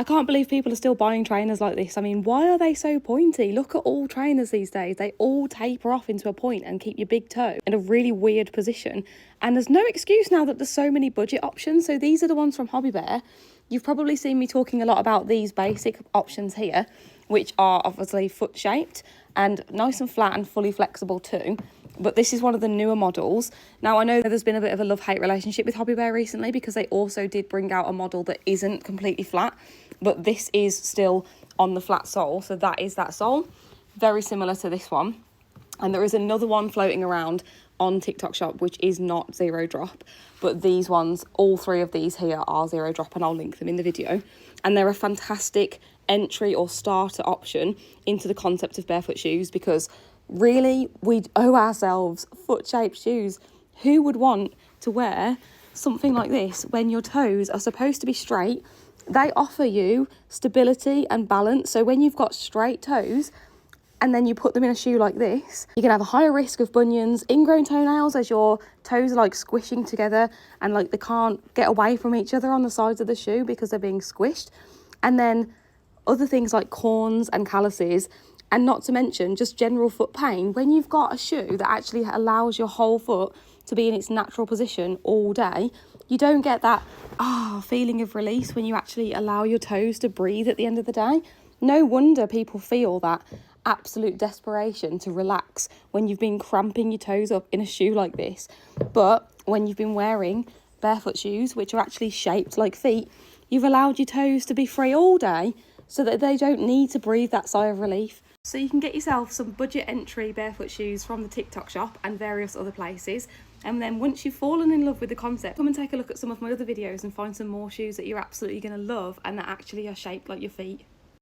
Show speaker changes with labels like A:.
A: I can't believe people are still buying trainers like this. I mean, why are they so pointy? Look at all trainers these days. They all taper off into a point and keep your big toe in a really weird position. And there's no excuse now that there's so many budget options. So these are the ones from Hobby Bear. You've probably seen me talking a lot about these basic options here, which are obviously foot shaped and nice and flat and fully flexible too. But this is one of the newer models. Now, I know there's been a bit of a love-hate relationship with Hobby Bear recently because they also did bring out a model that isn't completely flat, but this is still on the flat sole. So that is that sole, very similar to this one. And there is another one floating around on TikTok Shop, which is not zero drop. But these ones, all three of these here are zero drop, and I'll link them in the video. And they're a fantastic entry or starter option into the concept of barefoot shoes, because really, we owe ourselves foot-shaped shoes. Who would want to wear something like this when your toes are supposed to be straight? They offer you stability and balance. So when you've got straight toes and then you put them in a shoe like this, you can have a higher risk of bunions, ingrown toenails as your toes are like squishing together and like they can't get away from each other on the sides of the shoe because they're being squished. And then other things like corns and calluses. And not to mention just general foot pain. When you've got a shoe that actually allows your whole foot to be in its natural position all day, you don't get that feeling of release when you actually allow your toes to breathe at the end of the day. No wonder people feel that absolute desperation to relax when you've been cramping your toes up in a shoe like this. But when you've been wearing barefoot shoes, which are actually shaped like feet, you've allowed your toes to be free all day so that they don't need to breathe that sigh of relief. So you can get yourself some budget entry barefoot shoes from the TikTok Shop and various other places. And then once you've fallen in love with the concept, come and take a look at some of my other videos and find some more shoes that you're absolutely going to love and that actually are shaped like your feet.